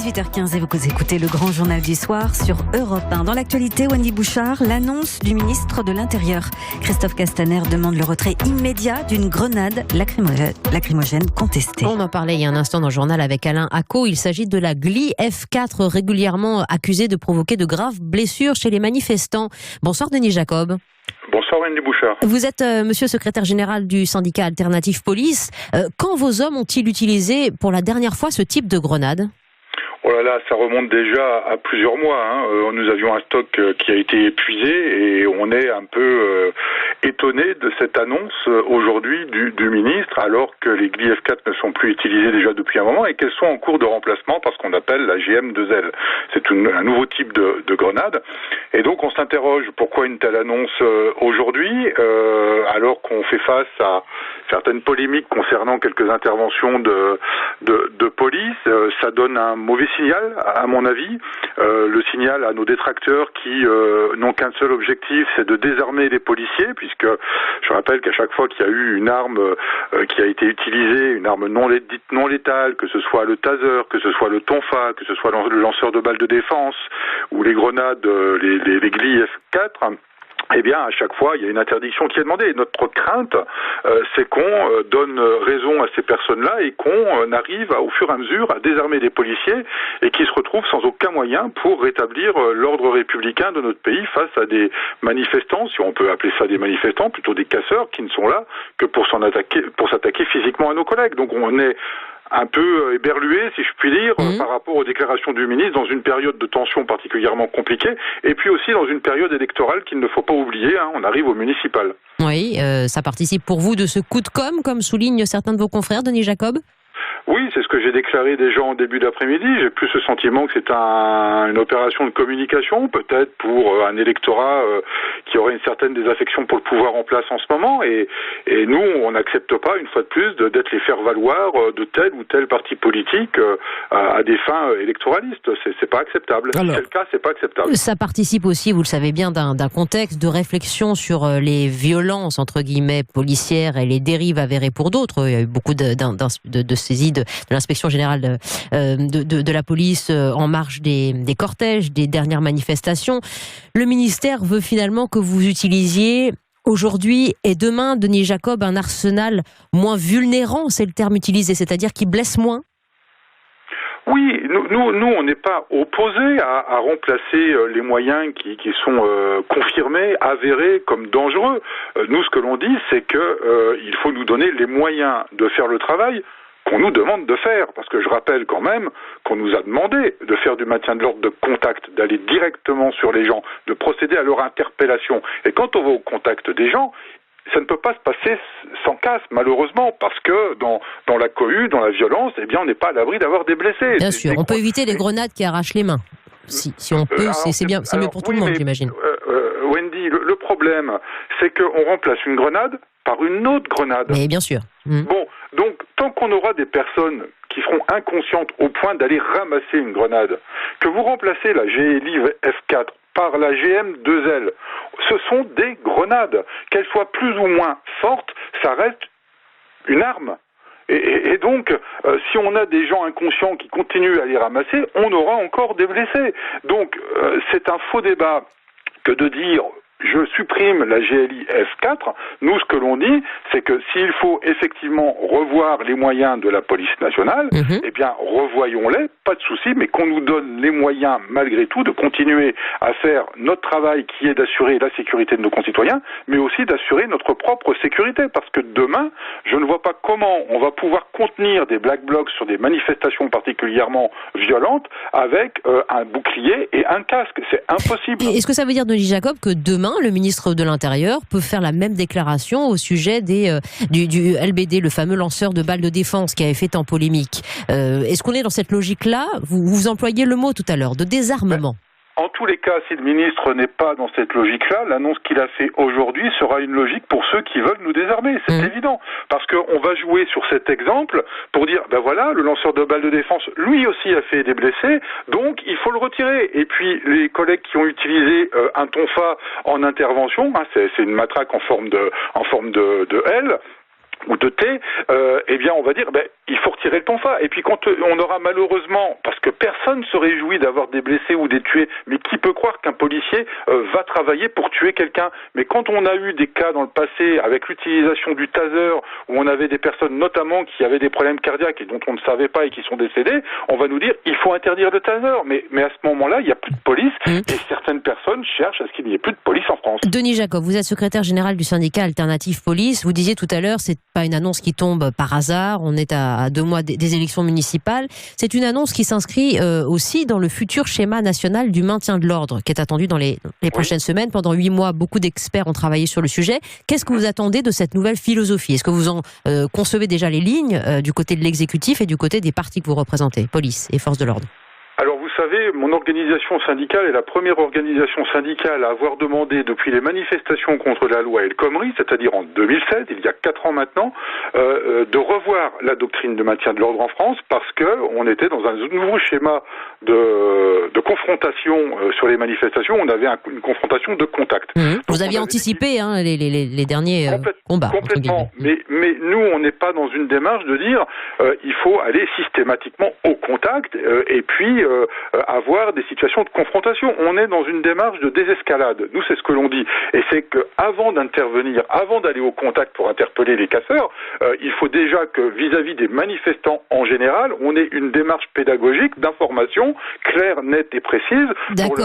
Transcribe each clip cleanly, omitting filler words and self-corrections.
18h15 et vous écoutez le grand journal du soir sur Europe 1. Dans l'actualité, Wendy Bouchard, l'annonce du ministre de l'Intérieur. Christophe Castaner demande le retrait immédiat d'une grenade lacrymogène contestée. On en parlait il y a un instant dans le journal avec Alain Acco. Il s'agit de la Gli F4, régulièrement accusée de provoquer de graves blessures chez les manifestants. Bonsoir Denis Jacob. Bonsoir Wendy Bouchard. Vous êtes monsieur secrétaire général du syndicat Alternative Police. Quand vos hommes ont-ils utilisé pour la dernière fois ce type de grenade ? Oh là là, ça remonte déjà à plusieurs mois. Nous avions un stock qui a été épuisé et on est un peu étonné de cette annonce aujourd'hui du ministre, alors que les Gli F4 ne sont plus utilisées déjà depuis un moment et qu'elles sont en cours de remplacement par ce qu'on appelle la GM2L. C'est un nouveau type de grenade. Et donc on s'interroge pourquoi une telle annonce aujourd'hui, alors qu'on fait face à certaines polémiques concernant quelques interventions de police. Ça donne un mauvais signal, à mon avis. Le signal à nos détracteurs qui n'ont qu'un seul objectif, c'est de désarmer les policiers, puisque je rappelle qu'à chaque fois qu'il y a eu une arme qui a été utilisée, une arme dite non létale, que ce soit le taser, que ce soit le tonfa, que ce soit le lanceur de balles de défense ou les grenades, les Gli F4, eh bien, à chaque fois, il y a une interdiction qui est demandée. Et notre crainte, c'est qu'on donne raison à ces personnes-là et qu'on arrive, au fur et à mesure, à désarmer les policiers et qu'ils se retrouvent sans aucun moyen pour rétablir l'ordre républicain de notre pays face à des manifestants, si on peut appeler ça des manifestants, plutôt des casseurs, qui ne sont là que pour s'attaquer physiquement à nos collègues. Donc on est un peu éberlué, si je puis dire, par rapport aux déclarations du ministre dans une période de tension particulièrement compliquée et puis aussi dans une période électorale qu'il ne faut pas oublier, on arrive au municipal. Oui, ça participe pour vous de ce coup de com', comme soulignent certains de vos confrères, Denis Jacob ? Oui, c'est ce que j'ai déclaré déjà en début d'après-midi. J'ai plus ce sentiment que c'est une opération de communication, peut-être pour un électorat qui aurait une certaine désaffection pour le pouvoir en place en ce moment. Et nous, on n'accepte pas, une fois de plus, d'être les faire-valoir de tel ou tel parti politique à des fins électoralistes. C'est pas acceptable. Alors, si c'est le cas, c'est pas acceptable. Ça participe aussi, vous le savez bien, d'un contexte de réflexion sur les violences, entre guillemets, policières et les dérives avérées pour d'autres. Il y a eu beaucoup de saisies de l'inspection générale de la police en marge des cortèges, des dernières manifestations. Le ministère veut finalement que vous utilisiez aujourd'hui et demain, Denis Jacob, un arsenal moins vulnérant, c'est le terme utilisé, c'est-à-dire qui blesse moins ? Oui, nous, on n'est pas opposés à remplacer les moyens qui sont confirmés, avérés comme dangereux. Nous, ce que l'on dit, c'est que il faut nous donner les moyens de faire le travail qu'on nous demande de faire, parce que je rappelle quand même qu'on nous a demandé de faire du maintien de l'ordre de contact, d'aller directement sur les gens, de procéder à leur interpellation. Et quand on va au contact des gens, ça ne peut pas se passer sans casse, malheureusement, parce que dans la cohue, dans la violence, eh bien, on n'est pas à l'abri d'avoir des blessés. Bien sûr, on peut éviter les grenades qui arrachent les mains. Si on peut, c'est bien, c'est mieux pour tout le monde, j'imagine. Wendy, le problème, c'est qu'on remplace une grenade par une autre grenade. Mais bien sûr. Bon, donc, tant qu'on aura des personnes qui seront inconscientes au point d'aller ramasser une grenade, que vous remplacez la GLI F4 par la GM2L, ce sont des grenades. Qu'elles soient plus ou moins fortes, ça reste une arme. Et donc, si on a des gens inconscients qui continuent à les ramasser, on aura encore des blessés. Donc, c'est un faux débat que de dire je supprime la GLI F4. Nous, ce que l'on dit, c'est que s'il faut effectivement revoir les moyens de la police nationale, eh bien, revoyons-les, pas de souci, mais qu'on nous donne les moyens, malgré tout, de continuer à faire notre travail qui est d'assurer la sécurité de nos concitoyens, mais aussi d'assurer notre propre sécurité, parce que demain, je ne vois pas comment on va pouvoir contenir des black blocs sur des manifestations particulièrement violentes avec un bouclier et un casque. C'est impossible. Et est-ce que ça veut dire, Denis Jacob, que demain, le ministre de l'Intérieur peut faire la même déclaration au sujet du LBD, le fameux lanceur de balles de défense qui avait fait tant polémique. Est-ce qu'on est dans cette logique-là ? Vous employez le mot tout à l'heure, de désarmement. En tous les cas, si le ministre n'est pas dans cette logique-là, l'annonce qu'il a fait aujourd'hui sera une logique pour ceux qui veulent nous désarmer. C'est évident. Parce qu'on va jouer sur cet exemple pour dire, ben voilà, le lanceur de balles de défense, lui aussi a fait des blessés, donc il faut le retirer. Et puis, les collègues qui ont utilisé un tonfa en intervention, c'est une matraque en forme de L, ou de thé, eh bien on va dire il faut retirer le tonfa. Et puis quand on aura malheureusement, parce que personne se réjouit d'avoir des blessés ou des tués, mais qui peut croire qu'un policier va travailler pour tuer quelqu'un? Mais quand on a eu des cas dans le passé avec l'utilisation du taser, où on avait des personnes notamment qui avaient des problèmes cardiaques et dont on ne savait pas et qui sont décédées, on va nous dire il faut interdire le taser. Mais à ce moment-là, il n'y a plus de police et certaines personnes cherchent à ce qu'il n'y ait plus de police en France. Denis Jacob, vous êtes secrétaire général du syndicat Alternative Police. Vous disiez tout à l'heure, c'est pas une annonce qui tombe par hasard. On est à 2 mois des élections municipales. C'est une annonce qui s'inscrit aussi dans le futur schéma national du maintien de l'ordre qui est attendu dans les prochaines semaines. Pendant 8 mois, beaucoup d'experts ont travaillé sur le sujet. Qu'est-ce que vous attendez de cette nouvelle philosophie? Est-ce que vous en concevez déjà les lignes du côté de l'exécutif et du côté des partis que vous représentez, police et forces de l'ordre? Alors vous savez, mon organisation syndicale est la première organisation syndicale à avoir demandé depuis les manifestations contre la loi El Khomri, c'est-à-dire en 2007, il y a 4 ans maintenant, de revoir la doctrine de maintien de l'ordre en France parce que on était dans un nouveau schéma de confrontation sur les manifestations. On avait une confrontation de contact. Vous aviez anticipé les derniers combats. Complètement. Mais nous, on n'est pas dans une démarche de dire il faut aller systématiquement au contact et puis avoir des situations de confrontation. On est dans une démarche de désescalade. Nous, c'est ce que l'on dit. Et c'est qu'avant d'intervenir, avant d'aller au contact pour interpeller les casseurs, il faut déjà que vis-à-vis des manifestants en général, on ait une démarche pédagogique d'information claire, nette et précise pour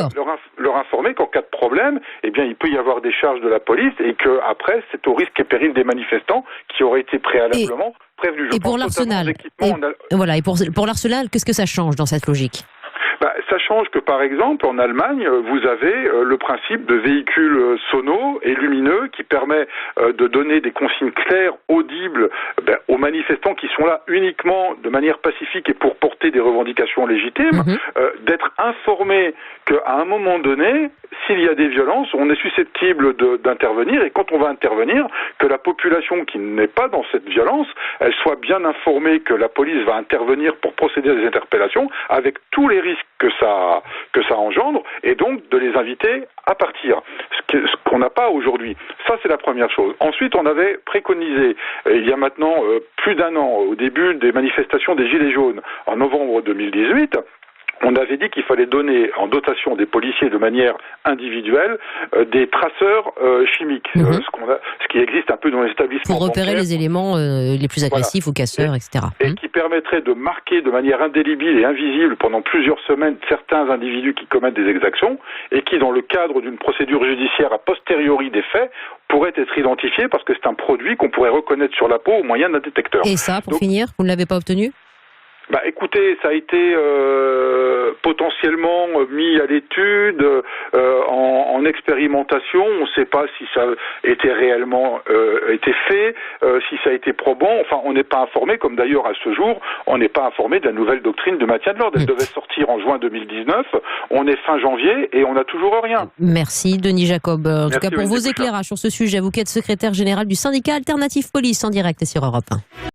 leur informer qu'en cas de problème, eh bien, il peut y avoir des charges de la police et que après, c'est au risque et péril des manifestants qui auraient été préalablement prévenus. Et pour l'arsenal, pour l'arsenal, qu'est-ce que ça change dans cette logique? Ça change que, par exemple, en Allemagne, vous avez le principe de véhicules sonores et lumineux qui permet de donner des consignes claires, audibles aux manifestants qui sont là uniquement de manière pacifique et pour porter des revendications légitimes, d'être informés qu'à un moment donné, s'il y a des violences, on est susceptible d'intervenir et quand on va intervenir, que la population qui n'est pas dans cette violence, elle soit bien informée que la police va intervenir pour procéder à des interpellations avec tous les risques que ça engendre et donc de les inviter à partir. Ce qu'on n'a pas aujourd'hui. Ça, c'est la première chose. Ensuite, on avait préconisé, il y a maintenant plus d'1 an, au début des manifestations des Gilets jaunes, en novembre 2018, on avait dit qu'il fallait donner en dotation des policiers de manière individuelle des traceurs chimiques, ce qui existe un peu dans les établissements pour repérer les éléments les plus agressifs ou casseurs, etc. Et qui permettrait de marquer de manière indélébile et invisible pendant plusieurs semaines certains individus qui commettent des exactions et qui, dans le cadre d'une procédure judiciaire a posteriori des faits, pourraient être identifiés parce que c'est un produit qu'on pourrait reconnaître sur la peau au moyen d'un détecteur. Et ça, pour finir, vous ne l'avez pas obtenu ? Écoutez, ça a été potentiellement mis à l'étude, en expérimentation. On ne sait pas si ça était réellement été fait, si ça a été probant. Enfin, on n'est pas informé, comme d'ailleurs à ce jour, on n'est pas informé de la nouvelle doctrine de maintien de l'ordre. Elle devait sortir en juin 2019. On est fin janvier et on n'a toujours rien. Merci Denis Jacob. En tout cas, pour vos éclairages sur ce sujet, vous qui êtes secrétaire général du syndicat Alternative Police en direct et sur Europe 1.